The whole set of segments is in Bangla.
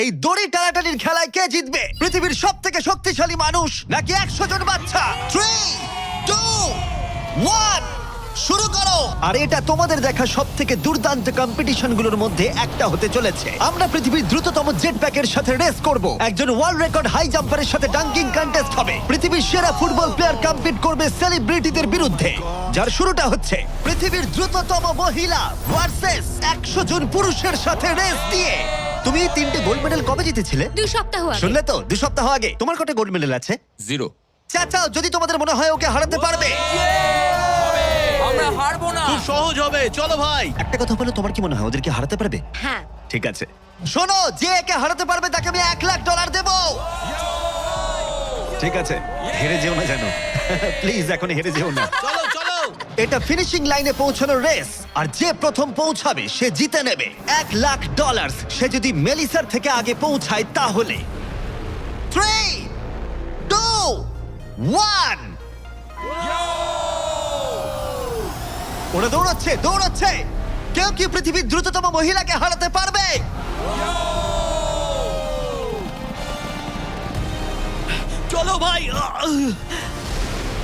এই দড়ি টানাটানির খেলায় কে জিতবে? পৃথিবীর সব থেকে শক্তিশালী মানুষ নাকি 100 জন বাচ্চা? 3, 2, 1 শুরু করো। আর এটা তোমাদের দেখা সব থেকে দুর্দান্ত কম্পিটিশন গুলোর মধ্যে একটা হতে চলেছে। আমরা পৃথিবীর দ্রুততম জেট প্যাকের সাথে রেস করব। একজন ওয়ার্ল্ড রেকর্ড হাই জাম্পারের সাথে ডাঙ্কিং কন্টেস্ট হবে। পৃথিবীর সেরা ফুটবল প্লেয়ার কম্পিট করবে সেলিব্রিটিদের বিরুদ্ধে। যার শুরুটা হচ্ছে পৃথিবীর দ্রুততম মহিলা ভার্সেস 100 জন পুরুষের সাথে রেস দিয়ে। তুমি এই 3টে গোল্ড মেডেল কবে জিতেছিলে? 2 সপ্তাহ আগে। শুনলে তো, 2 সপ্তাহ আগে। তোমার কটা গোল্ড মেডেল আছে? 0। চাচাও, যদি তোমাদের মনে হয় ওকে হারাতে পারবে। আমরা হারবো না। খুব সহজ হবে, চলো ভাই। একটা কথা বলো, তোমার কি মনে হয় ওদেরকে হারাতে পারবে? হ্যাঁ। ঠিক আছে, শোনো, যে একে হারাতে পারবে তাকে আমি $1,00,000 দেব। ঠিক আছে, হেরে যেও না জানো। প্লিজ এখন হেরে যেও না। চলো চলো। এটা ফিনিশিং লাইনে পৌঁছানোর রেস, আর যে প্রথম পৌঁছাবে সে জিতে নেবে $1,00,000। সে যদি মেলিসার থেকে আগে পৌঁছায় তাহলে 3, 2, 1 ওরা দৌড়াচ্ছে দৌড়াচ্ছে। কেউ কি পৃথিবীর দ্রুততম মহিলাকে হারাতে পারবে? চলো ভাই।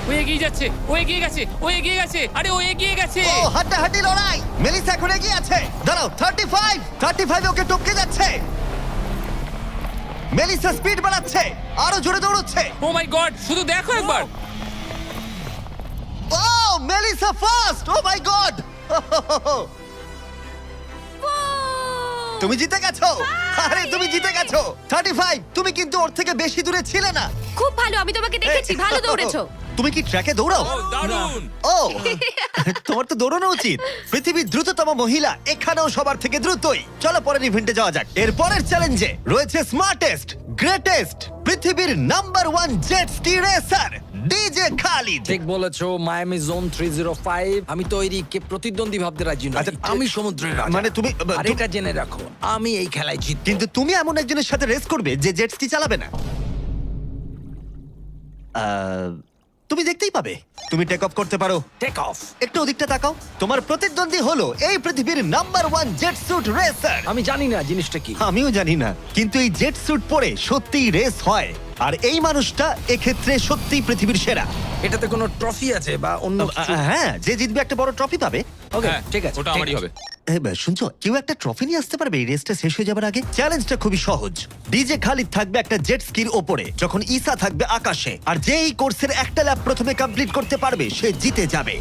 ও এগিয়ে যাচ্ছে, ও এগিয়ে গেছে, ও এগিয়ে গেছে। আরে ও এগিয়ে গেছে। ও হাড্ডাহাড্ডি লড়াই। মেলিসা এখন এগিয়ে আছে। দাঁড়াও, 35 ওকে টপকে যাচ্ছে। মেলিসা স্পিড বাড়াচ্ছে, আরো জোরে দৌড়চ্ছে। ও মাই গড, শুধু দেখো একবার। Oh Melissa first. O my god, তুমি জিতে গেছো। আরে তুমি জিতে গেছো। 35, তুমি কিন্তু ওর থেকে বেশি দূরে ছিলে না। খুব ভালো, আমি তোমাকে দেখেছি, ভালো দৌড়েছো। তুমি কি ট্র্যাকে দৌড়াও? ও দারুণ। ও তোমার তো দৌড়ানো উচিত। পৃথিবীর দ্রুততম মহিলা এখানেও সবার থেকে দ্রুতই। চলো পরের ইভেন্টে যাওয়া যাক। এর পরের চ্যালেঞ্জে রয়েছে স্মার্টেস্ট, গ্রেটেস্ট, পৃথিবীর number 1 jet ski racer DJ Khalid. ঠিক বলেছো, মায়ামি জোন 305। আমি তৈরি, কে প্রতিদ্বন্দ্বী ভাবতে রাজি নয়। আচ্ছা, আমি সমুদ্রের রাজা। মানে তুমি আর এটা জেনে রাখো, আমি এই খেলায় জিতবো। কিন্তু তুমি এমন একজনের সাথে রেস করবে যে জেট স্কি চালাবে না। তুমি দেখতেই পাবে। তুমি টেক অফ করতে পারো। Take off. একটু ওদিকটা তাকাও। তোমার প্রতিদ্বন্দ্বী হলো এই পৃথিবীর নাম্বার 1 জেট স্যুট রেসার। আমি জানি না জিনিসটা কি। আমিও জানি না, কিন্তু এই জেট স্যুট পরে সত্যিই রেস হয়। আর এই মানুষটা এক্ষেত্রে সত্যিই পৃথিবীর সেরা। এটাতে কোনো ট্রফি আছে বা অন্য কিছু? হ্যাঁ, যে জিতবে একটা বড় ট্রফি পাবে। ওকে, হ্যাঁ, ঠিক আছে, ওটা ঠিক আমারই আছে। হবে। শুনছো, কেউ একটা ট্রফি নিয়ে আসতে পারবে এই রেসটা শেষ হয়ে যাবার আগে? চ্যালেঞ্জটা খুবই সহজ। ডিজে খালিদ থাকবে একটা জেট স্কির ওপরে, যখন ঈসা থাকবে আকাশে। আর যে এই কোর্সের একটা ল্যাপ প্রথমে কমপ্লিট করতে পারবে সে জিতে যাবে।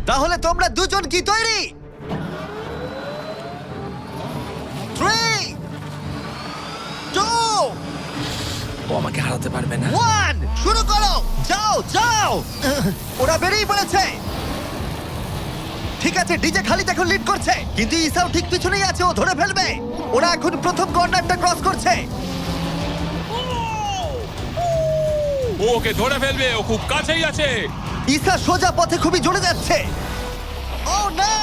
তাহলে তোমরা দুজন কি তৈরি? 3, 2, ও আমাকে হারাতে পারবে না। 1 শুরু করো। যাও যাও। ওরা বেরিয়ে পড়েছে। ঠিক আছে, ডিজে খালিদ এখন লিড করছে, কিন্তু ইসাও ঠিক পিছনেই আছে। ও ধরে ফেলবে। ওরা এখন প্রথম কর্নারটা ক্রস করছে। ও ওকে ধরে ফেলবে, ও খুব কাছেই আছে। ইসা সোজা পথে খুবই জোরে যাচ্ছে। ও না,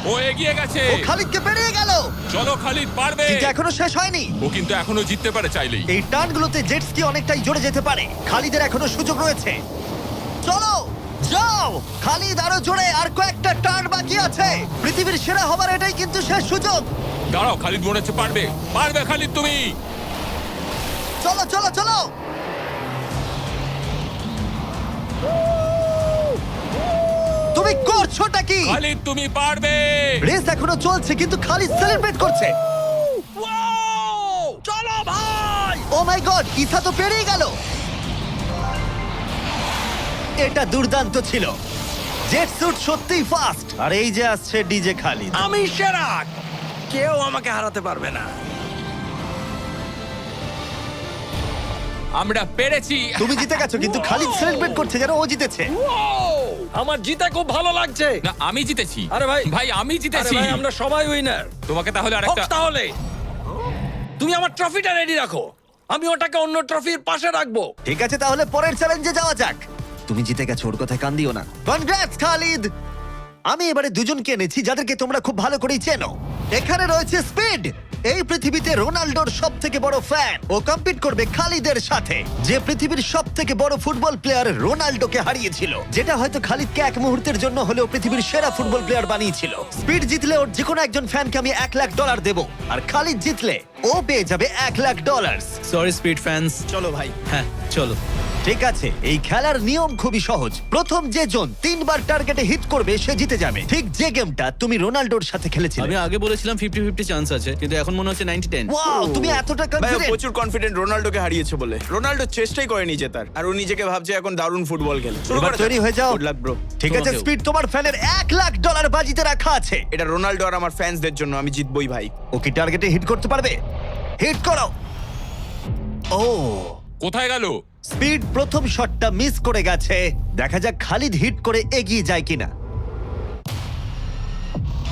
ও এগিয়ে গেছে। ও খালিদকে পেরিয়ে গেল। চলো খালিদ, পারবে। কিন্তু এখনো শেষ হয়নি। ও কিন্তু এখনো জিততে পারে চাইলেই। এই টার্নগুলোতে জেট স্কি অনেকটাই জোরে যেতে পারে। খালিদের এখনো সুযোগ রয়েছে। চলো যাও খালিদ, আরো জোরে। আর কয়েকটা টার্ন বাকি আছে। পৃথিবীর সেরা হবার এটাই কিন্তু শেষ সুযোগ। দাঁড়াও, খালিদ মনে হচ্ছে পারবে। পারবে খালিদ তুমি। চলো চলো চলো। তুমি করছোটা কি? খালিদ তুমি পারবে। রেস এখনো চলছে, কিন্তু খালিদ সেলিব্রেট করছে। চলো ভাই। ও মাই গড, ইসা তো পেরিয়ে গেল। এটা দুর্দান্ত ছিল। জেট স্যুট সত্যিই ফাস্ট। আর এই যে আসছে ডিজে খালিদ। আমি সেরা, কেউ আমাকে হারাতে পারবে না। আমরা পেরেছি। তুমি জিতে গেছো, কিন্তু খালিদ সেলিব্রেট করছে যেন ও জিতেছে। আমার জিতে খুব ভালো লাগছে। না, আমি জিতেছি। আরে ভাই, ভাই আমি আরে জিতেছি। ভাই, আমরা সবাই উইনার। তোমাকে তাহলে আরেকটা। তাহলে তুমি আমার ট্রফিটা রেডি রাখো, আমি ওটাকে অন্য ট্রফির পাশে রাখবো। ঠিক আছে, তাহলে পরের চ্যালেঞ্জে যাওয়া যাক। তুমি জিতে গেছো, ওর কথায় কান দিও না। কনগ্রাটস খালিদ। আমি এবারে দুজনকে এনেছি যাদেরকে তোমরা খুব ভালো করেই চেনো। এখানে রয়েছে স্পিড, এই পৃথিবীতে রোনাল্ডোর সব থেকে বড় ফ্যান ও কম্পিট করবে খালিদের সাথে, যে পৃথিবীর সব থেকে বড় ফুটবল প্লেয়ার রোনাল্ডোকে হারিয়েছিল, যেটা হয়তো খালিদকে এক মুহূর্তের জন্য হলেও পৃথিবীর সেরা ফুটবল প্লেয়ার বানিয়েছিল। স্পিড জিতলে ওর যে কোনো একজন ফ্যানকে আমি $1,00,000 দেবো, আর খালিদ জিতলে ও পেয়ে যাবে $1,00,000। সরি স্পিড ফ্যান্স, চলো ভাই। হ্যাঁ চলো। ঠিক আছে, এই খেলার নিয়ম খুবই সহজ। প্রথম যে জন 3 বার টার্গেটে হিট করবে সে জিতে যাবে, ঠিক যে গেমটা তুমি রোনাল্ডোর সাথে খেলেছিলে। আমি আগে বলেছিলাম 50-50 চান্স আছে, কিন্তু এখন মনে হচ্ছে 90-10। ওয়াও, তুমি এতটা ভাই ও কনফিডেন্ট! প্রচুর কনফিডেন্ট রোনাল্ডোকে হারিয়েছে বলে। রোনাল্ডো চেষ্টাই করেনি জেতার, আর ও নিজেকে ভাবছে এখন দারুণ ফুটবল খেলে। শুরু এবার করা তৈরি হয়ে যাও। Good luck bro. ঠিক আছে তোমাকেও। স্পিড, তোমার ফ্যানের $1,00,000 বাজিতে রাখা আছে। এটা রোনাল্ডো আর আমার ফ্যান্সদের জন্য, আমি জিতবই ভাই। ও কি টার্গেটে হিট করতে পারবে? হিট করো। ও, কোথায় গেল? স্পিড প্রথম শটটা মিস করে গেছে। দেখা যাক খালিদ হিট করে এগিয়ে যায় কিনা।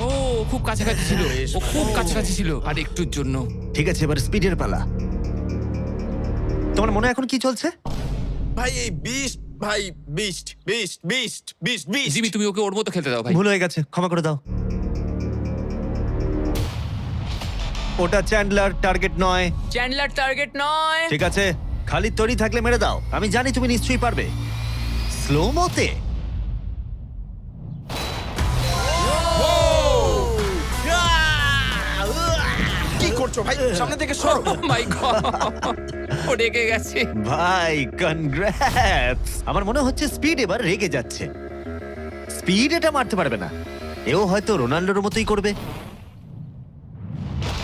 ও খুব কাছাকাছি ছিল, ও খুব কাছাকাছি ছিল, আর একটুর জন্য। ঠিক আছে, এবার স্পিডের পালা। তোমার মনে এখন কি চলছে? ভাই এই বিস্ট, ভাই beast beast beast beast beast. Jimmy তুমি ওকে ওর মতো খেলতে দাও ভাই। ভুল হয়ে গেছে, ক্ষমা করে দাও। ওটা চ্যান্ডলার, টার্গেট নয়। চ্যান্ডলার টার্গেট নয়। ঠিক আছে, খালিদ তৈরি থাকলে মেরে দাও। আমি জানি তুমি নিশ্চয়ই পারবে। স্লো মোতে কি করছো ভাই? সামনে থেকে সরো। ও মাই গড, ও রেগে গেছে। ভাই, কনগ্রাটস! আমার মনে হচ্ছে স্পিড এবার রেগে যাচ্ছে। স্পিড এটা মারতে পারবে না, এও হয়তো রোনাল্ডোর মতোই করবে।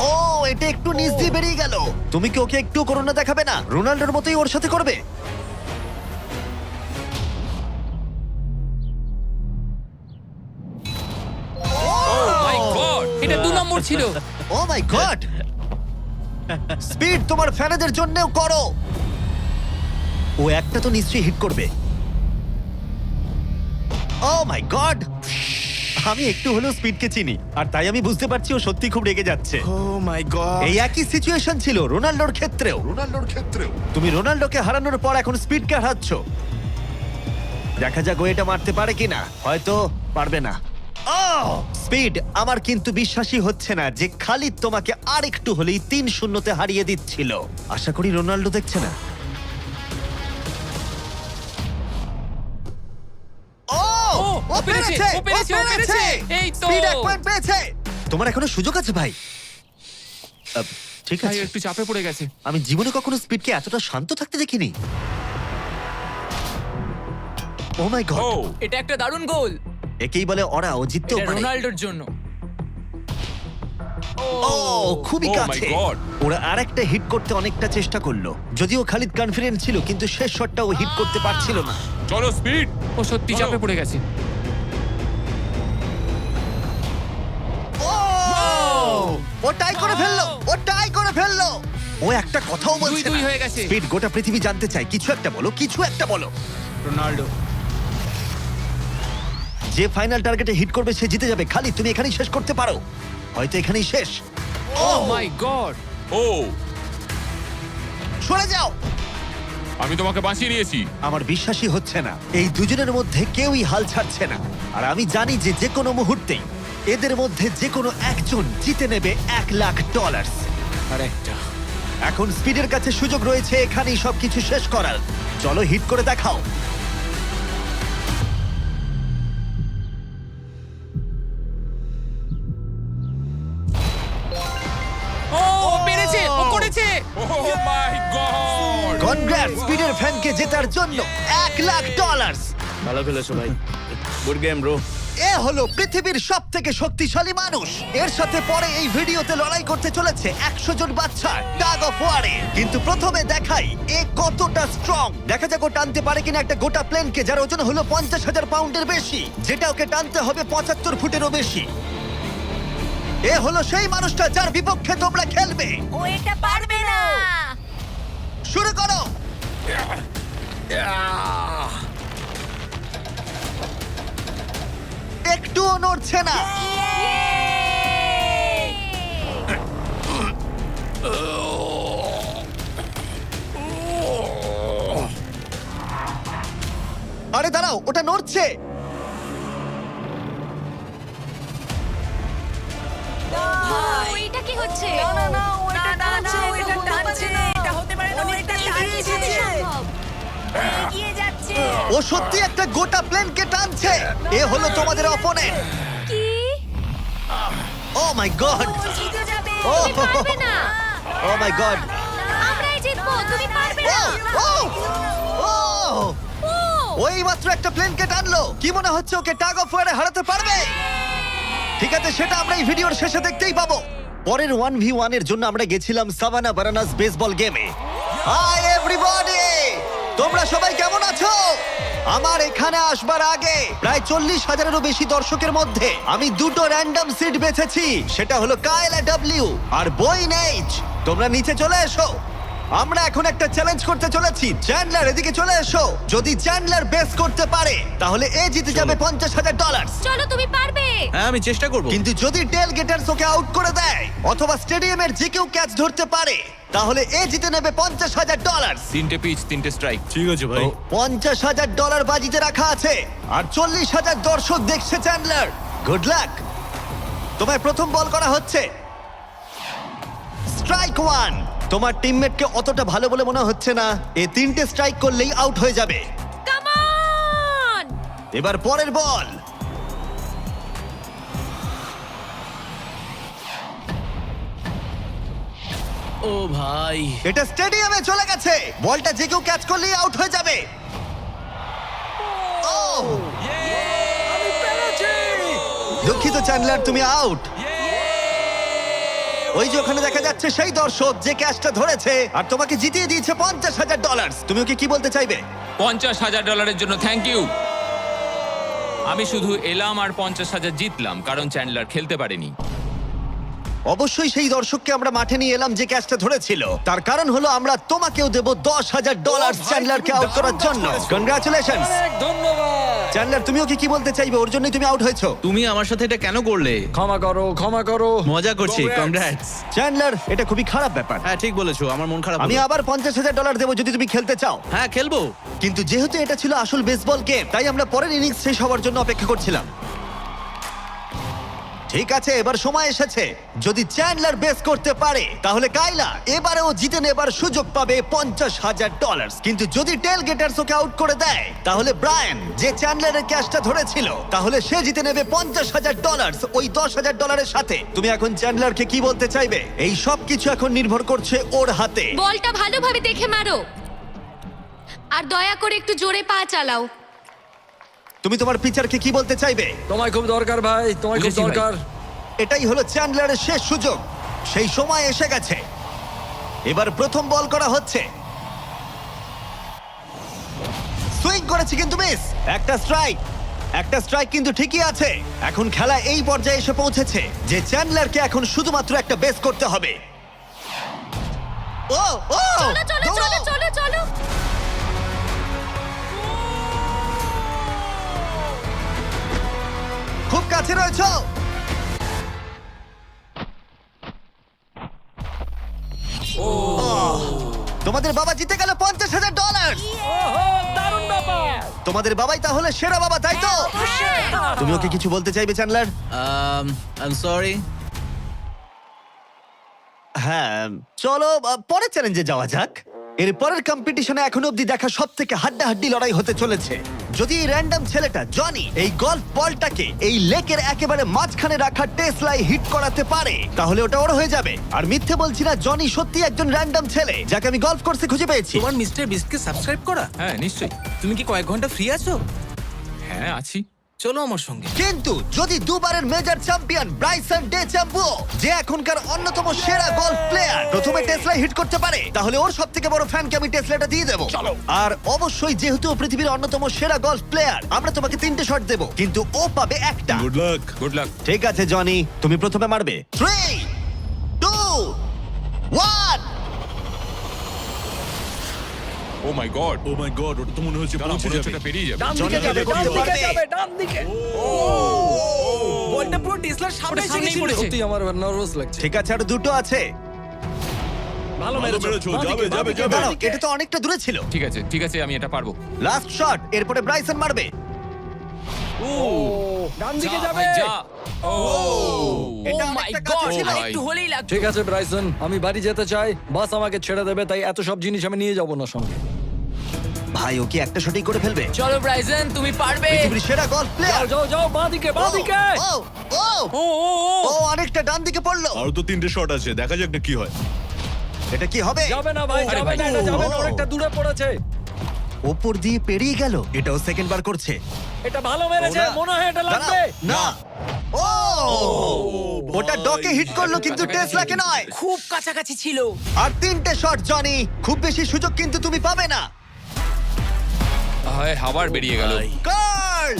ও, এটা একটু নিচ দিয়ে বেরিয়ে গেল। তুমি কি ওকে একটু করোনা দেখাবে না? রোনাল্ডোর মতোই ওর সাথে করবে। ও মাই গড, এটা 2 নম্বর ছিল। ও মাই গড! স্পিড তোমার ফ্যানেদের জন্যও করো। ও একটা তো নিশ্চয়ই হিট করবে। ও মাই গড! আমি একটু হলেও স্পিডকে চিনি, আর তাই আমি বুঝতে পারছি ও সত্যি খুব রেগে যাচ্ছে। ও মাই গড। এই একই সিচুয়েশন ছিল রোনাল্ডোর ক্ষেত্রেও। তুমি রোনাল্ডোকে হারানোর পর এখন স্পিডকে হারাচ্ছ। দেখা যাক ও এটা মারতে পারে কিনা। হয়তো পারবে না। স্পিড, আমার কিন্তু বিশ্বাসই হচ্ছে না যে খালিদ তোমাকে আর একটু হলেই 3-0-তে হারিয়ে দিচ্ছিল। আশা করি রোনাল্ডো দেখছে না। ও পেরেছে, ও পেরেছে, ও পেরেছে। এই তো। স্পিড 1 পয়েন্ট পেয়েছে। তোমার এখনো সুযোগ আছে ভাই। ঠিক ভাই আছে, একটু চাপে পড়ে গেছে। আমি জীবনে কখনো স্পিডকে এতটা শান্ত থাকতে দেখিনি। ও মাই গড! এটা একটা দারুণ গোল। একেই বলে ওরা ও জিততেও এটা পারে। রোনাল্ডোর জন্য। ও, খুবই Oh my কাছে। God! ওরা আরেকটা হিট করতে অনেকটা চেষ্টা করলো, যদিও খালিদ কনফিডেন্ট ছিল, কিন্তু শেষ শটটা ও হিট করতে পারছিল না। চলো স্পিড। ও সত্যি চাপে পড়ে গেছে। ও টাই করে ফেললো, ও টাই করে ফেললো। ও একটা কথাও বলছে 2-2 না। হয়ে গেছে। স্পিড, গোটা পৃথিবী জানতে চায়, কিছু একটা বলো, কিছু একটা বলো। রোনাল্ডো। যে ফাইনাল টার্গেটে হিট করবে সে জিতে যাবে। খালিদ, তুমি এখানেই শেষ করতে পারো, হয়তো এখানেই শেষ। ও মাই গড। ও, সরে যাও। আমি তোমাকে বাঁচিয়ে নিয়েছি। আমার বিশ্বাসই হচ্ছে না, এই দুজনের মধ্যে কেউই হাল ছাড়ছে না। আর আমি জানি যে যে কোনো মুহূর্তেই এদের মধ্যে যে কোনো একজন জিতে নেবে $1,00,000। আর একটা। এখন স্পিডের কাছে সুযোগ রয়েছে এখানেই সবকিছু শেষ করার। চলো হিট করে দেখাও। ও পেরেছে, ও করেছে। ও মাই গড! কনগ্রাটস স্পিডের ফ্যানকে জেতার জন্য $1,00,000। ভালো খেলেছো ভাই। Good game bro. এ হলো পৃথিবীর সব থেকে শক্তিশালী মানুষ। এর সাথে পরে এই ভিডিওতে লড়াই করতে চলেছে 100 জন বাচ্চা টাগ অফ ওয়ারে। কিন্তু প্রথমে দেখাই এ কতটা স্ট্রং। দেখা যাক ও টানতে পারে কিনা একটা গোটা প্লেনকে, যার ওজন হলো 50,000 পাউন্ডের বেশি, যেটা ওকে টানতে হবে 75 ফুটেরও বেশি। এ হলো সেই মানুষটা যার বিপক্ষে তোমরা খেলবে। ও এটা পারবে না। শুরু করো। একটুও নড়ছে না। আরে দাঁড়াও, ওটা নড়ছে। ও, এটা কি হচ্ছে? না না না ও সত্যি একটা গোটা প্লেনকে টানছে। এ হলো তোমাদের অপোনেন্ট। কি ও মাই গড, জিতে যাবে ও তুমি পারবে না ও মাই গড, আমরাই জিতবো তুমি পারবে ও না ও ও ও ওই মাত্র একটা প্লেনকে টানলো। কি মনে হচ্ছে ওকে টাগ অফ ওয়ারে হারাতে পারবে? ঠিক আছে, সেটা আমরা এই ভিডিওর শেষে দেখতেই পাবো। পরের 1v1 এর জন্য আমরা গেছিলাম সাভানা বারানাস বেসবল গেমে। হাই এভরিবডি, তোমরা সবাই কেমন আছো? আমার এখানে আসবার আগে প্রায় 40,000-এরও বেশি দর্শকের মধ্যে আমি দুটো র্যান্ডম সিট বেছেছি। সেটা হলো কায়লা ডব্লিউ আর বয়েন এইচ। তোমরা নিচে চলে এসো। আমরা এখন একটা চ্যালেঞ্জ করতে চলেছি। চ্যান্ডলার, এদিকে চলে এসো। যদি চ্যান্ডলার বেস করতে পারে তাহলে এ জিতে যাবে $50,000। চলো তুমি পারবে হ্যাঁ আমি চেষ্টা করব। কিন্তু যদি টেল গেটার্স ওকে আউট করে দেয় অথবা স্টেডিয়ামের যে কেউ ক্যাচ ধরতে পারে তাহলে এ জিতে নেবে $50,000। 3টে পিচ 3টে স্ট্রাইক। ঠিক আছে ভাই। $50,000 বাজিতে রাখা আছে আর 40,000 দর্শক দেখছে। Chandler, good luck. তোমায় প্রথম বল করা হচ্ছে। স্ট্রাইক 1। তোমার টিমমেটকে অতটা ভালো বলে মনে হচ্ছে না। এ 3টে স্ট্রাইক করলেই আউট হয়ে যাবে। কাম অন এবার পরের বল। ও ভাই, এটা স্টেডিয়ামে চলে গেছে। বলটা যে কেউ ক্যাচ করলেই আউট হয়ে যাবে। ও দুঃখিত চ্যান্ডলার, তুমি আউট। ওই যে ওখানে দেখা যাচ্ছে সেই দর্শক যে ক্যাচটা ধরেছে আর তোমাকে জিতিয়ে দিয়েছে $50,000। তুমি ওকে কি বলতে চাইবে? $50,000 জন্য থ্যাংক ইউ। আমি শুধু এলাম আর 50,000 জিতলাম কারণ চ্যান্ডলার খেলতে পারেনি। অবশ্যই সেই দর্শককে আমরা মাঠে নিয়ে এলাম যে ক্যাচটা ধরেছিল। তার কারণ হলো আমরা তোমাকেও দেব $10,000 চ্যান্ডলারকে আউট করার জন্য। কনগ্রাচুলেশনস। চ্যান্ডলার, তুমি ওকে কি বলতে চাইবে? ওর জন্যই তুমি আউট হয়েছো। তুমি আমার সাথে এটা কেন করলে? ক্ষমা করো, ক্ষমা করো। মজা করছি, কংগ্রাটস। চ্যান্ডলার, এটা খুবই খারাপ ব্যাপার। হ্যাঁ ঠিক বলেছো, আমার মন খারাপ আমি হলো। আবার $50,000 দেবো যদি তুমি খেলতে চাও। হ্যাঁ খেলবো। কিন্তু যেহেতু এটা ছিল আসল বেসবল গেম তাই আমরা পরের ইনিংস শেষ হওয়ার জন্য অপেক্ষা করছিলাম। ঠিক আছে, এবার সময় এসেছে। যদি চ্যান্ডলার বেস করতে পারে তাহলে কাইলা এবারেও জিতে নেবার সুযোগ পাবে $50,000। কিন্তু যদি টেল গেটার্স ওকে আউট করে দেয় তাহলে ব্রায়ান, যে চ্যান্ডলারের ক্যাচটা ধরেছিল, তাহলে সে জিতে নেবে $50,000 ওই $10,000-এর সাথে। তুমি এখন চ্যান্ডলারকে কি বলতে চাইবে? এই সব কিছু এখন নির্ভর করছে ওর হাতে। বলটা ভালোভাবে দেখে মারো আর দয়া করে একটু জোরে পা চালাও। তুমি তোমার পিচারকে কি বলতে চাইবে? তোমায় খুব দরকার ভাই, তোমায় খুব বুঝেছি ভাই। দরকার। এটাই হলো চ্যান্ডলারের শেষ সুযোগ। সেই সময় এসে গেছে। এবার প্রথম বল করা হচ্ছে। সুইং করেছে কিন্তু মিস। একটা স্ট্রাইক কিন্তু ঠিকই আছে। এখন খেলা এই পর্যায়ে এসে পৌঁছেছে যে চ্যান্ডলারকে এখন শুধুমাত্র একটা বেস করতে হবে। ও ও চলো চলো দৌড়াও। চলো চলো চলো খুব কাছে রয়েছো। তোমাদের বাবা জিতে গেল $50,000। দারুণ ব্যাপার। তোমাদের বাবাই তাহলে সেরা বাবা, তাই তো? তুমি ওকে কিছু বলতে চাইবে চ্যান্ডলার? I am sorry. হ্যাঁ, চলো পরের চ্যালেঞ্জে যাওয়া যাক। এর পরের কম্পিটিশনে এখনো অব্দি দেখা সবথেকে হাড্ডাহাড্ডি লড়াই হতে চলেছে। যদি এই র্যান্ডম ছেলেটা জনি এই গলফ বলটাকে এই লেকের একেবারে মাঝখানে রাখা টেসলাই হিট করাতে পারে তাহলে ওটা ওর হয়ে যাবে। আর মিথ্যে বলছি না, জনি সত্যি একজন র্যান্ডম ছেলে যাকে আমি গলফ কোর্সে খুঁজে পেয়েছি। তোমার মিস্টার বিস্টকে সাবস্ক্রাইব করা? হ্যাঁ নিশ্চয়ই। তুমি কি কয়েক ঘন্টা ফ্রি আছো? হ্যাঁ আছি। চলো আমার সঙ্গে। কিন্তু যদি দুবারের major champion Bryson DeChambeau, যে এখনকার অন্যতম সেরা গলফ প্লেয়ার, প্রথমে টেসলা হিট করতে পারে তাহলে ওর সবথেকে বড় ফ্যানকে আমি টেসলাটা দিয়ে দেবো। আর অবশ্যই যেহেতু ও পৃথিবীর অন্যতম সেরা গলফ প্লেয়ার, আমরা তোমাকে 3টে শট দেবো কিন্তু ও পাবে একটা। Good luck. Good luck. ঠিক আছে জনি, তুমি প্রথমে মারবে। 3, 2, 1। ও my god. O my god, ওটা তো মনে হচ্ছে পৌঁছে যাবে। এটা পেরিয়ে যাবে। ডান জনি দিকে যাবে, করতে ডান দিকে পারবে। যাবে, ডান দিকে। বলটা পুরো টেসলার সামনে ওটা এসে সামনেই গেছিল। পড়েছে। সত্যি আমার নার্ভাস লাগছে। ঠিক আছে, আর দুটো আছে। ভালো মেরেছো। বাঁ যাবে, দিকে, বাঁ যাবে, দিকে, যাবে। বাঁ দাঁড়াও, দিকে। এটা তো অনেকটা দূরে ছিল। ঠিক আছে আমি এটা পারবো। লাস্ট শট, এরপরে ব্রাইসন মারবে। ডান দিকে যা যাবে। ভাই, যা। ও এটা Oh my অনেকটা God, কাছে ছিল। ভাই। একটু হলেই লাগতো। ঠিক আছে ব্রাইসন, আমি বাড়ি যেতে চাই। বাস আমাকে ছেড়ে দেবে, তাই এত সব জিনিস আমি নিয়ে যাব না সঙ্গে। ভাই ও কি একটা শটই করে ফেলবে? চলো ব্রাইসন, তুমি পারবে। পৃথিবীর সেরা গলফ প্লেয়ার। যাও যাও বাঁদিকে বাঁদিকে ও ও ও ও ও ও অনেকটা ডান দিকে পড়লো। আরো তো 3টে শট আছে, দেখা যাক না কি হয়। এটা কি হবে? যাবে না ভাই, আরে যাবে ভাই। না, এটা যাবে না, ও। অনেকটা দূরে পড়েছে। ওপর দিয়ে পেরিয়ে গেল। এটাও সেকেন্ড বার করছে। এটা ভালো মেরেছে, ওরা- মনে হয় এটা লাগবে। দাঁড়াও, না ও ওটা ডকে হিট করলো কিন্তু টেসলাকে নয়। খুব কাছাকাছি ছিল। আর 3টে শট জনি, খুব বেশি সুযোগ কিন্তু তুমি পাবে না। হয় আবার বেরিয়ে গেল। কার্ল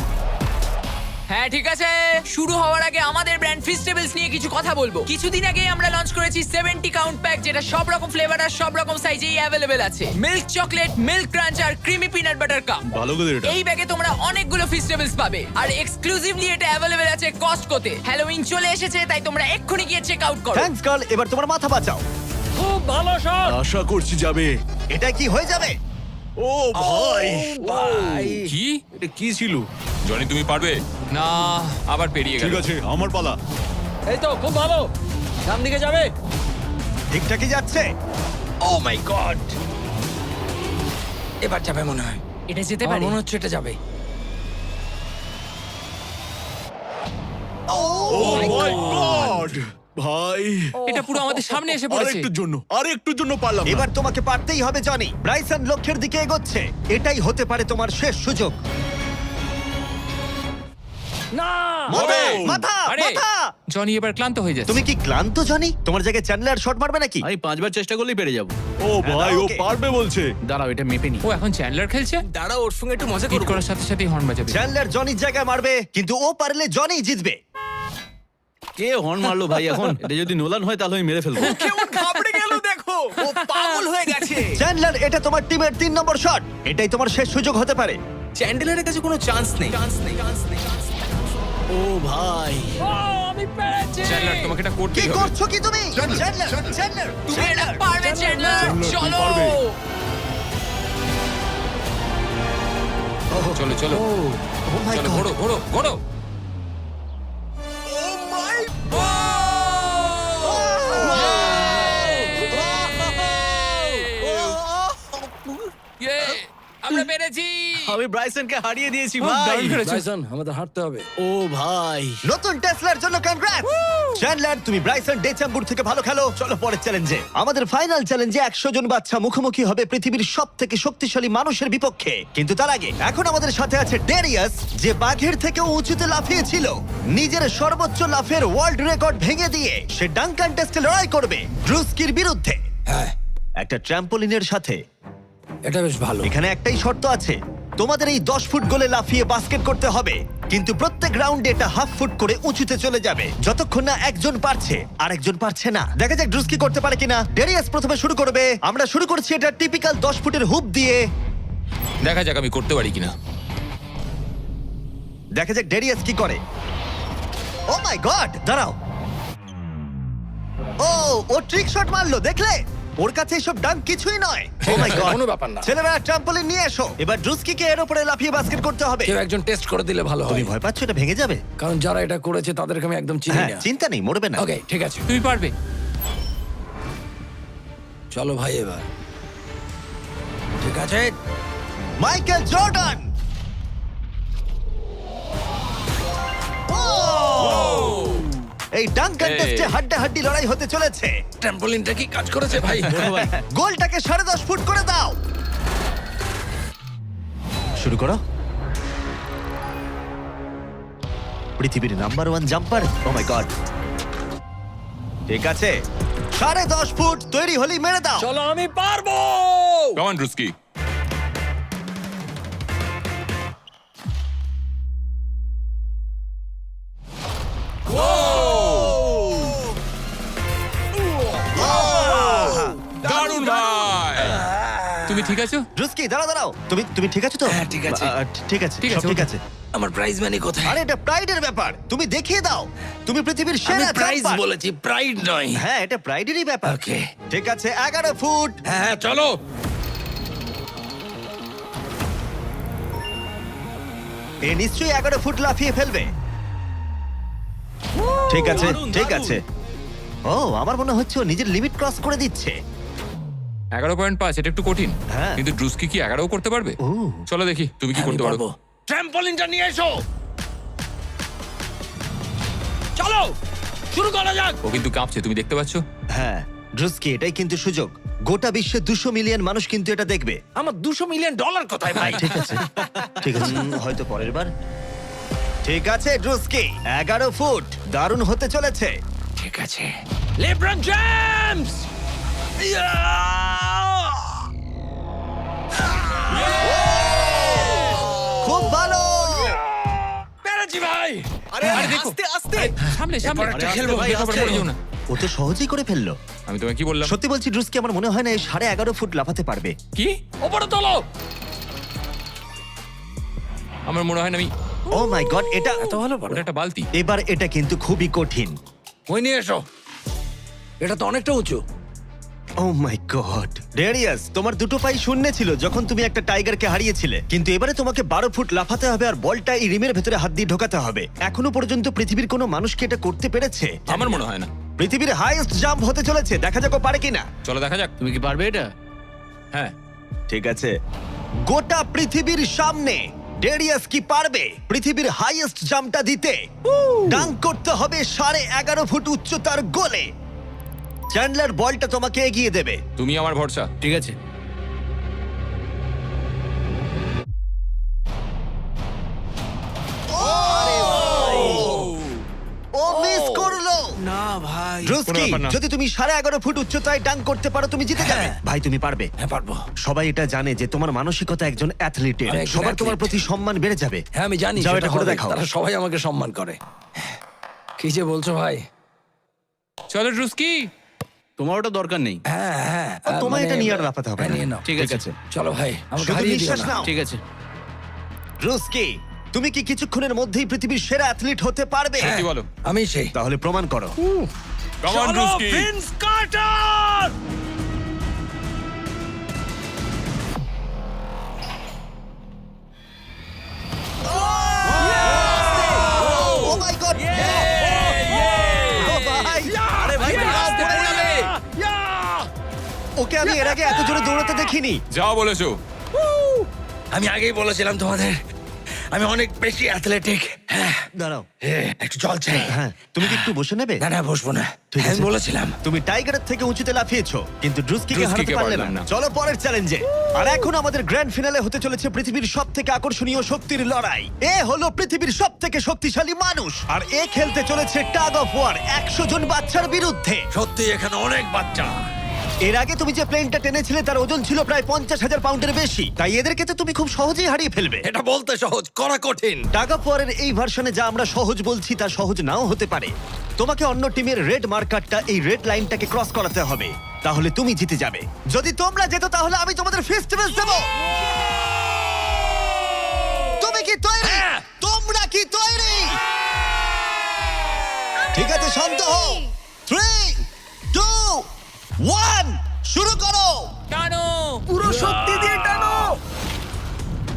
হ্যাঁ ঠিক আছে, শুরু হওয়ার আগে আমাদের ব্র্যান্ড ফিস্টেবলস নিয়ে কিছু কথা বলবো। কিছুদিন আগে আমরা লঞ্চ করেছি 70 কাউন্ট প্যাক, যেটা সব রকম ফ্লেভার আর সব রকম সাইজেই অ্যাভেলেবেল আছে। মিল্ক চকলেট, মিল্ক ক্রাঞ্চ আর ক্রিমি পিনাট বাটার কাপ। ভালো করে এটা। এই ব্যাগে তোমরা অনেকগুলো ফিস্টেবলস পাবে আর এক্সক্লুসিভলি এটা অ্যাভেলেবেল আছে কস্টকোতে। হ্যালোউইন চলে এসেছে, তাই তোমরা এক্ষুনি গিয়ে চেক আউট করো। থ্যাঙ্কস কার্ল, এবার তোমার মাথা বাঁচাও। খুব ভালো শট। আশা করছি যাবে। এটা কি হয়ে যাবে? ও ভাই, ভাই কি? এটা কি ছিল? জনি তুমি পারবে না, আবার পেরিয়ে গেল। ঠিক আছে, আমার পালা। এই তো খুব ভালো, ডান দিকে যাবে। ঠিকঠাকই যাচ্ছে। ও মাই গড, এবার যাবে মনে হয়। এটা যেতে আমার পারে। মনে হচ্ছে এটা যাবে। ও মাই গড ভাই, এটা পুরো আমাদের সামনে এসে পড়েছে। আরেকটুর জন্য পারলাম না। এবার তোমাকে পারতেই হবে জনি। ব্রাইসন লক্ষ্যের দিকে এগোচ্ছে। এটাই হতে পারে তোমার শেষ সুযোগ। না মাথা ও! মাথা আরে মাথা। জনি এবার ক্লান্ত হয়ে যাচ্ছে। তুমি কি ক্লান্ত জনি? তোমার জায়গায় চ্যান্ডলার শট মারবে নাকি? আমি 5বার চেষ্টা করলেই পেরে যাব। ও ভাই, ভাই, ও ওকে। পারবে বলছে। দাঁড়াও, এটা মেপে নি। ও এখন চ্যান্ডলার খেলছে। দাঁড়া, ওর সঙ্গে একটু মজা হিট করবো। করার সাথে সাথেই হর্ন বাজাবে। চ্যান্ডলার জনির জায়গায় মারবে, কিন্তু ও পারলে জনি জিতবে। কে হর্ন মারলো ভাই এখন? এটা যদি নোলান হয় তাহলে আমি মেরে ফেলবো। কেমন ঘাবড়ে গেল দেখো, ও পাগল হয়ে গেছে। চ্যান্ডলার, এটা তোমার টিমের 3 নম্বর শট। এটাই তোমার শেষ সুযোগ হতে পারে। চ্যান্ডেলারের কাছে কোনো চান্স নেই। ও ভাই, ও, আমি পেরেছি। চ্যান্ডলার তোমাকে এটা কি করতেই হবে। করছো কি তুমি? চ্যান্ডলার চ্যান্ডলার তুমি এটা পারবে চ্যান্ডলার, চলো। চলো চলো ও মাই চলো, গড। ঘোড়ো ঘোড়ো ঘোড়ো। Yay! আমরা পেরেছি। আমি ব্রাইসনকে হারিয়ে দিয়েছি খুব ভাই। দারুণ করেছো। ব্রাইসন, আমাদের হাঁটতে হবে। ও ভাই, নতুন টেসলার জন্য কনগ্রাটস চ্যান্ডলার, তুমি ব্রাইসন ডেচাম্বুর থেকে ভালো খেলো। চলো পরের চ্যালেঞ্জে। আমাদের ফাইনাল চ্যালেঞ্জে 100 জন বাচ্চা মুখোমুখি হবে পৃথিবীর সবথেকে শক্তিশালী মানুষের বিপক্ষে। কিন্তু তার আগে এখন আমাদের সাথে আছে ডেরিয়াস, যে বাঘের থেকেও উঁচুতে লাফিয়েছিল। নিজের সর্বোচ্চ লাফের ওয়ার্ল্ড রেকর্ড ভেঙে দিয়ে সে ডাঙ্কান টেস্টে লড়াই করবে ড্রুস্কির বিরুদ্ধে। হ্যাঁ, একটা ট্র্যাম্পোলিনের সাথে। এটা বেশ ভালো। এখানে একটাই শর্ত আছে, তোমাদের এই 10 ফুট গোলে লাফিয়ে বাস্কেট করতে হবে, কিন্তু প্রত্যেক রাউন্ডে এটা হাফ ফুট করে উঁচুতে চলে যাবে, যতক্ষণ না একজন পারছে আর একজন পারছে না। দেখা যাক ড্রুস্কি করতে পারে কিনা। ডেরিয়াস প্রথমে শুরু করবে। আমরা শুরু করছি এটা টিপিক্যাল 10 ফুটের হুপ দিয়ে। দেখা যাক আমি করতে পারি কিনা। দেখা যাক ডেরিয়াস কি করে। ও মাই গড, দাঁড়াও। ও ট্রিক শট মারলো, দেখলে? ওর কাছে এসব ডাঙ্ক কিছুই নয়। ও মাই গড, কোনো ব্যাপার না। ছেলেরা ট্রাম্পলিন নিয়ে এসো। এবার ড্রুস্কিকে এর উপরে লাফিয়ে বাস্কেট করতে হবে। কেউ একজন টেস্ট করে দিলে ভালো তুমি হয়, ভয় পাচ্ছ এটা ভেঙে যাবে? কারণ যারা এটা করেছে তাদেরকে আমি একদম চিনি হ্যাঁ, না। চিন্তা নেই, মরবে না। ওকে, ঠিক আছে, তুমি পারবে। চলো ভাই এবার। ঠিক আছে, মাইকেল জর্ডান। এই ডাঙ্ক কন্টেস্টে হাড্ডাহাড্ডি লড়াই হতে চলেছে। ট্র্যাম্পোলিনটা কি কাজ করেছে ভাই? গোলটাকে 10.5 ফুট করে দাও। শুরু করো। পৃথিবীর number 1 jumper. O my god, ঠিক আছে, 10.5 ফুট তৈরি হলেই মেরে দাও। চলো, আমি পারবো। Come on Druski. দারুণ ভাই। তুমি ঠিক আছো? ড্রুস্কি, দাঁড়াও দাঁড়াও, তুমি ঠিক আছো তো? হ্যাঁ, ঠিক আছে। ঠিক আছে, ঠিক সব আছে, ঠিক ওকে। আছে। আমার প্রাইজ মানি কোথায়? আরে এটা প্রাইডের ব্যাপার, তুমি দেখিয়ে দাও। তুমি পৃথিবীর আমি সেরা প্রাইজ জাম্পার। বলেছি, প্রাইড নয়। হ্যাঁ, এটা প্রাইডেরই ব্যাপার। ওকে। ঠিক আছে, 11 ফুট। হ্যাঁ, চলো। এ নিশ্চয়ই 11 ফুট লাফিয়ে ফেলবে। ঠিক আছে, দারুণ, ঠিক দারুণ। আছে। ও, আমার মনে হচ্ছে ও নিজের লিমিট ক্রস করে দিচ্ছে। 11.5, এটা একটু কঠিন। হ্যাঁ। কিন্তু ড্রুস্কি কি 11 করতে পারবে? চলো দেখি তুমি কি করতে পারো। ট্র্যাম্পলিনটা নিয়ে এসো। চলো শুরু করা যাক। ও কিন্তু কাঁপছে, তুমি দেখতে পাচ্ছ? হ্যাঁ ড্রুস্কি, এটাই কিন্তু সুযোগ। গোটা বিশ্বে 200 মিলিয়ন মানুষ কিন্তু এটা দেখবে। আমার $200 মিলিয়ন কোথায় ভাই? ঠিক আছে, ঠিক আছে, হয়তো পরের বার। ঠিক আছে ড্রুস্কি, 11 ফুট, দারুণ হতে চলেছে। ঠিক আছে, লেব্রন জেমস। খুব ভালো। পেরেছি ভাই। আরে আস্তে আস্তে। সামনে এরপর একটা খেলবো ভাই, এরপর আস্তে। পড়ে যেও না। ও তো সহজেই করে ফেললো। আমি তোমায় কি বললাম? সত্যি বলছি ড্রুস্কি, আমার মনে হয় না এই 11.5 ফুট লাফাতে পারবে। কি? ওপরে তোলো। আমার মনে হয় না আমি। ও মাই গড, এটা এত ভালো পারো। ওটা একটা বালতি। এবার এটা কিন্তু খুবই কঠিন। ওই নিয়ে এসো। এটা তো অনেকটা উঁচু। ও মাই গড, ডেরিয়াস, তোমার দুটো পাই শূন্য ছিল যখন তুমি একটা টাইগারকে হারিয়েছিলে, কিন্তু এবারে তোমাকে 12 ফুট লাফাতে হবে আর বলটা এই রিমের ভেতরে হাত দিয়ে ঢোকাতে হবে। এখনো পর্যন্ত পৃথিবীর কোনো মানুষকে এটা করতে পেরেছে? আমার মনে হয় না। পৃথিবীর হাইয়েস্ট জাম্প হতে চলেছে, দেখা যাক ও পারে কিনা। চলো দেখা যাক। তুমি কি পারবে এটা? হ্যাঁ। ঠিক আছে, গোটা পৃথিবীর সামনে ডেরিয়াস কি পারবে পৃথিবীর হাইয়েস্ট জাম্পটা দিতে? ডাঙ্ক করতে হবে 11.5 ফুট উচ্চতার গোলে। চ্যান্ডলার বলটা তোমাকে এগিয়ে দেবে। তুমি আমার ভরসা। ঠিক আছে। ও মিস করলো। না ভাই। ড্রুস্কি, কোনো ব্যাপার না। যদি তুমি 11.5 ফুট উচ্চতায় ডাঙ্ক করতে পারো তুমি জিতে যাবে। ভাই তুমি পারবে। হ্যাঁ পারবো। সবাই এটা জানে যে তোমার মানসিকতা একজন অ্যাথলিটের। আমি একজন সবার তোমার athlete। প্রতি সম্মান বেড়ে যাবে। হ্যাঁ আমি জানি। যাও সেটা এটা করে হবে। দেখাও। তারা সবাই আমাকে সম্মান করে। কি যে বলছো ভাই? চলো ড্রুস্কি। তোমার ওটা দরকার নেই। হ্যাঁ হ্যাঁ। তোমায় এটা নিয়ে আর লাফাতে হবে হ্যাঁ, না। নিয়ে নাও। ঠিক আছে। চলো ভাই, আমাকে শুধু হারিয়ে দিও নিঃশ্বাস না। নাও। ঠিক আছে। ড্রুস্কি, তুমি কি কিছুক্ষণের মধ্যেই পৃথিবীর সেরা অ্যাথলিট হতে পারবে? হ্যাঁ, কি বলো? আমি সেই। তাহলে প্রমাণ করো। Come on, Druski. Vince Carter. Oh my god, আরে ভাই আসতে পারলে। ওকে আমি এর আগে এত জোরে দৌড়াতে দেখিনি। যাও বলেছো। আমি আগেই বলেছিলাম তোমাদের, আমি অনেক বেশি অ্যাথলেটিক। হ্যাঁ, দাঁড়াও, একটু জল চাই। হ্যাঁ তুমি কি একটু বসে নেবে? না না, বসবো না। ঠিক হ্যাঁ, আছে। আমি বলেছিলাম। তুমি টাইগারের থেকে উঁচুতে লাফিয়েছো, কিন্তু ড্রুস্কিকে হারাতে ড্রুস্কিকে পারলে না। পারলাম না। চলো পরের চ্যালেঞ্জে। আর এখন আমাদের গ্র্যান্ড ফিনালে হতে চলেছে পৃথিবীর সবথেকে আকর্ষণীয় শক্তির লড়াই। এ হলো পৃথিবীর সবথেকে শক্তিশালী মানুষ, আর এ খেলতে চলেছে টাগ অফ ওয়ার 100 জন বাচ্চার বিরুদ্ধে। সত্যি এখানে অনেক বাচ্চা। এর আগে তুমি যে প্লেনটা টেনেছিলে তার ওজন ছিল প্রায় 50,000 পাউন্ডের বেশি, তাই এদেরকে তো তুমি খুব সহজেই হারিয়ে ফেলবে। এটা বলতে সহজ, করা কঠিন। টাগ অফ ওয়ারের এই ভার্সনে যা আমরা সহজ বলছি তা সহজ নাও হতে পারে। তোমাকে অন্য টিমের রেড মার্কারটা এই রেড লাইনটাকে ক্রস করাতে হবে, তাহলে তুমি জিতে যাবে। যদি তোমরা যেত তাহলে আমি তোমাদের ফেস্টিভ্যাল দেব। তুমি কি তৈরি? হ্যাঁ। তোমরা কি তৈরি? ঠিক আছে, শান্ত হও। 3, 2, 1 শুরু করো। টানো। পুরো শক্তি দিয়ে টানো।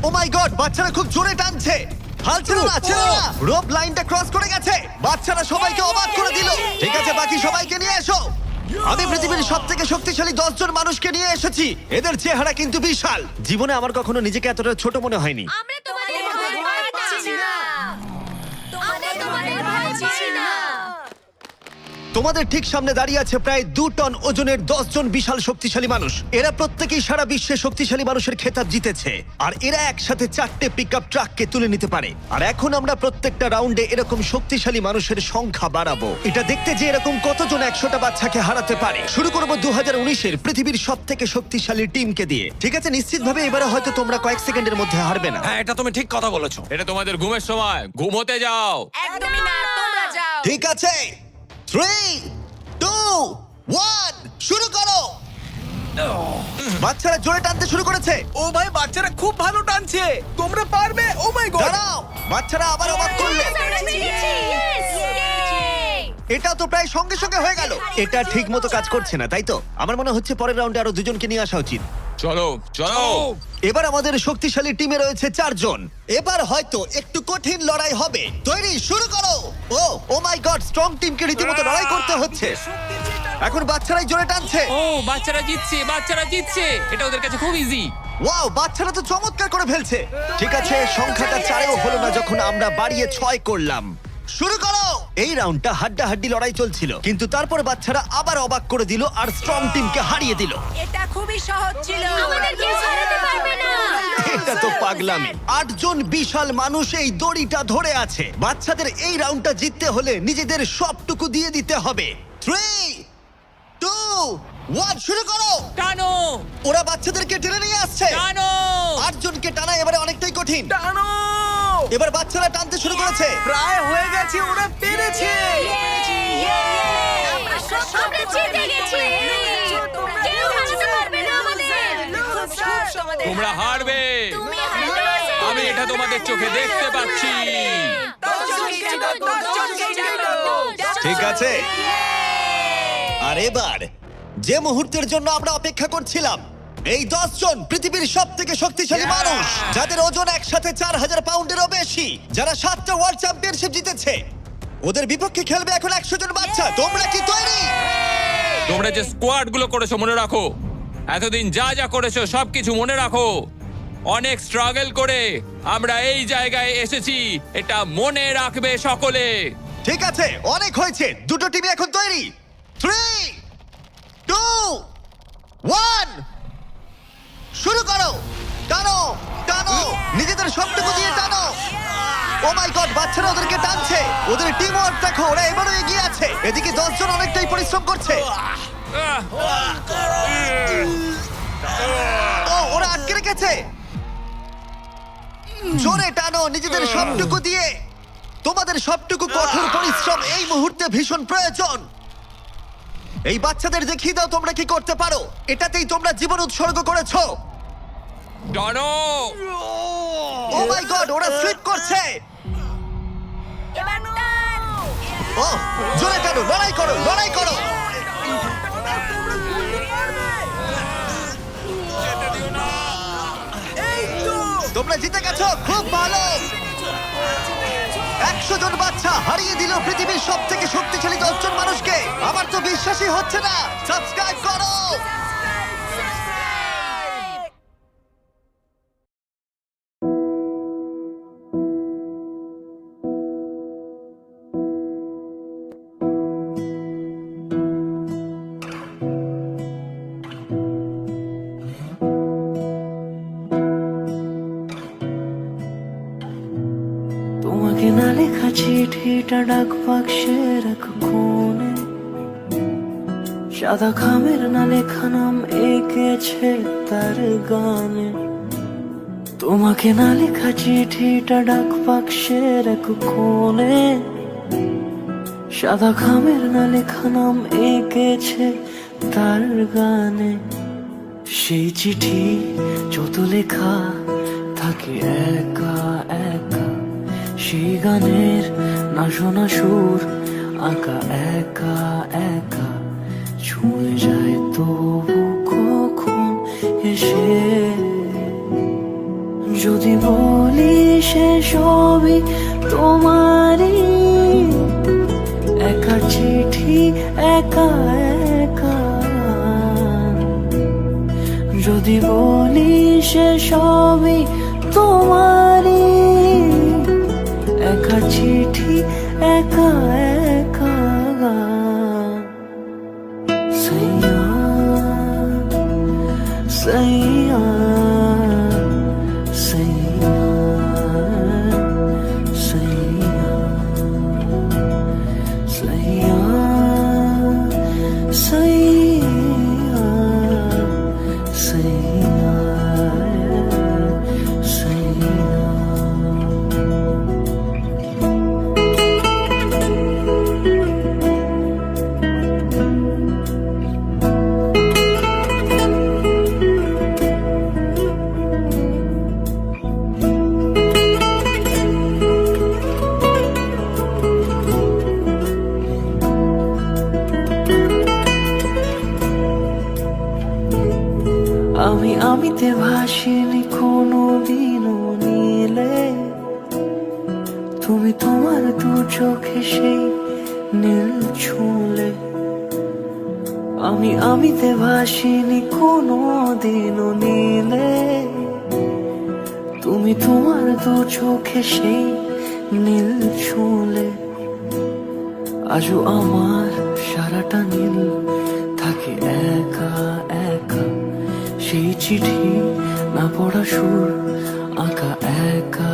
ও মাই গড, বাচ্চারা খুব জোরে টানছে। হাল ছেড়ো না, ছেড়ো না। রোপ লাইনটা ক্রস করে গেছে। বাচ্চারা সবাইকে অবাক করে দিল। ঠিক আছে, বাকি সবাইকে নিয়ে এসো। আমি পৃথিবীর সবথেকে শক্তিশালী 10 জন মানুষকে নিয়ে এসেছি। এদের চেহারা কিন্তু বিশাল। জীবনে আমার কখনো নিজেকে এতটা ছোট মনে হয়নি। আমরা তোমাদের ভয় পাচ্ছি না। আমরা তোমাদের ভয় পাচ্ছি না। তোমাদের ঠিক সামনে দাঁড়িয়ে আছে প্রায় 2 টন ওজনের 10 জন বিশাল শক্তিশালী মানুষ। এরা প্রত্যেকেই সারা বিশ্বে শক্তিশালী মানুষের খেতাব জিতেছে, আর এরা একসাথে 4টে পিকআপ ট্রাককে তুলে নিতে পারে। আর এখন আমরা প্রত্যেকটা রাউন্ডে এরকম শক্তিশালী মানুষের সংখ্যা বাড়াবো, এটা দেখতে যে এরকম কতজন 100টা বাচ্চাকে হারাতে পারে। শুরু করবো 2019-এর পৃথিবীর সবথেকে শক্তিশালী টিমকে দিয়ে। ঠিক আছে, নিশ্চিতভাবে এবারে হয়তো তোমরা কয়েক সেকেন্ডের মধ্যে হারবে না। হ্যাঁ, এটা তুমি ঠিক কথা বলেছো। এটা তোমাদের ঘুমের সময়, ঘুমোতে যাও। একদমই না, তোমরা যাও। ঠিক আছে, 3, 2, 1 শুরু করো। বাচ্চারা জোরে টানতে শুরু করেছে। ও ভাই বাচ্চারা খুব ভালো টানছে। তোমরা পারবে। ও মাই গড। দাঁড়াও, বাচ্চারা আবার অবাক করলে। আমরা পেরেছি। Yes! Yay! এটা তো প্রায় সঙ্গে সঙ্গে হয়ে গেল। এটা ঠিক মতো কাজ করছে না, তাই তো? আমার মনে হচ্ছে পরের রাউন্ডে আরো 2 জনকে নিয়ে আসা উচিত। চলো চলো। এবার আমাদের শক্তিশালী টিমে রয়েছে 4 জন। এবার হয়তো একটু কঠিন লড়াই হবে। তৈরি, শুরু করো। ও মাই গড, স্ট্রং টিমকে রীতিমতো লড়াই করতে হচ্ছে। শক্তি দিয়ে টানো। এখন বাচ্চারাই জোরে টানছে। ও বাচ্চারা জিতছে এটা ওদের কাছে খুব ইজি। ওয়াও, বাচ্চারা তো চমৎকার করে ফেলছে। ঠিক আছে, সংখ্যাটা 4-এও হলো না যখন আমরা বাড়িয়ে 6 করলাম। শুরু করো। এই রাউন্ডটা হাড্ডাহাড্ডি লড়াই চলছিল, কিন্তু তারপর বাচ্চারা আবার অবাক করে দিল আর স্ট্রং টিমকে হারিয়ে দিল। এটা খুবই সহজ ছিল। আমাদের কেউ হারাতে পারবে না। এটা তো পাগলামি। 8 জন বিশাল মানুষ এই দড়িটা ধরে আছে। বাচ্চাদের এই রাউন্ডটা জিততে হলে নিজেদের সবটুকু দিয়ে দিতে হবে। 3, 2, 1 শুরু করো। টানো ওরা বাচ্চাদেরকে টেনে নিয়ে আসছে। টানো। 8 জনকে টানা এবারে অনেকটাই কঠিন। টানো! এবার বাচ্চারা টানতে শুরু করেছে। প্রায় হয়ে গেছে, ওরা পেরেছে। আমরা সব জিতে গেছি। কেউ হারাতে পারবে না আমাদের। তোমরা হারবে, তুমি হারবে। আমি এটা তোমাদের চোখে দেখতে পাচ্ছি। ঠিক আছে, আর এবার যে মুহূর্তের জন্য আমরা অপেক্ষা করছিলাম, এই 10 জন পৃথিবীর সব থেকে শক্তিশালী মানুষ, যাদের ওজন একসাথে 4000 পাউন্ডেরও বেশি, যারা 7টা ওয়ার্ল্ড চ্যাম্পিয়নশিপ জিতেছে, ওদের বিপক্ষে খেলবে এখন 100 জন বাচ্চা। তোমরা কি তৈরি? তোমরা যে স্কোয়াড গুলো করেছো মনে রাখো, এতদিন যা যা করেছো সবকিছু মনে রাখো। অনেক স্ট্রাগল করে আমরা এই জায়গায় এসেছি, এটা মনে রাখবে সকলে। ঠিক আছে, অনেক হয়েছে। দুটো টিমই এখন তৈরি। 3, 2, 1 শুরু করো। টানো টানো, নিজেদের সবটুকু দিয়ে টানো। ও মাই গড, বাচ্চারা ওদেরকে টানছে। ওদের টিম ওয়ার্ক দেখো, ওরা এবারও এগিয়ে আছে। এদিকে 10 জন অনেকটাই পরিশ্রম করছে। ও, ওরা আটকে রেখেছে। জোরে টানো নিজেদের সবটুকু দিয়ে। তোমাদের সবটুকু কঠোর পরিশ্রম এই মুহূর্তে ভীষণ প্রয়োজন। এই বাচ্চাদের দেখিয়ে দাও তোমরা কি করতে পারো। এটাতেই তোমরা জীবন উৎসর্গ করেছো। টানো। ও মাই গড, ওরা স্লিপ করছে। এবার টান। ও, জোরে টানো, লড়াই করো, লড়াই করো। তোমরা জিতে গেছো, খুব ভালো। 100 জন বাচ্চা হারিয়ে দিল পৃথিবীর সব থেকে শক্তিশালী 10 জন মানুষকে। আমার তো বিশ্বাসই হচ্ছে না। সাবস্ক্রাইব করো। তোমাকে না লেখা চিঠিটা ডাক বাক্সের এক কোণে, সাদা খামের না লেখা নাম এঁকেছে তার গানে। তোমাকে না লেখা চিঠিটা ডাক বাক্সের এক কোণে, সাদা খামের না লেখা নাম এঁকেছে তার গানে। সেই চিঠি যত লেখা থাকে একা একা, সেই গানের না শোনা সুর আঁকা একা একা, ছুঁয়ে যায় তবু কখন এসে। যদি বলি সে সবই তোমারই, একা চিঠি একা একা। যদি বলি সে সবই তোমারই, একা চিঠি একা একা। সাইয়া সাইয়া সাইয়া সাইয়া সাইয়া সাইয়া সাইয়া সাইয়া। আমিতে ভাসিনি কোনো দিনও নীলে, তুমি তোমার দু চোখে সেই নীল ছুঁলে। আমিতে ভাসিনি কোনো দিনও নীলে, তুমি তোমার দু চোখে সেই নীল ছুঁলে। আজও আমার সারাটা নীল থাকে একা একা, সেই চিঠি না পড়া সুর আঁকা একা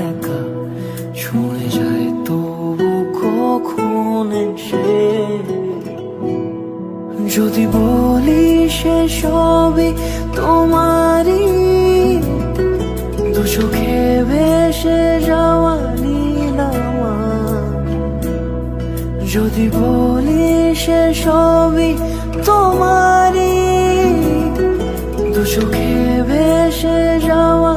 একা, ছুঁয়ে যায় তবু কখন সে। যদি বলি সে সবই তোমারই, দু চোখে ভেসে যাওয়া নীল আমার। যদি বলি সে সবই তোমারই, দু চোখে ভেসে যাওয়া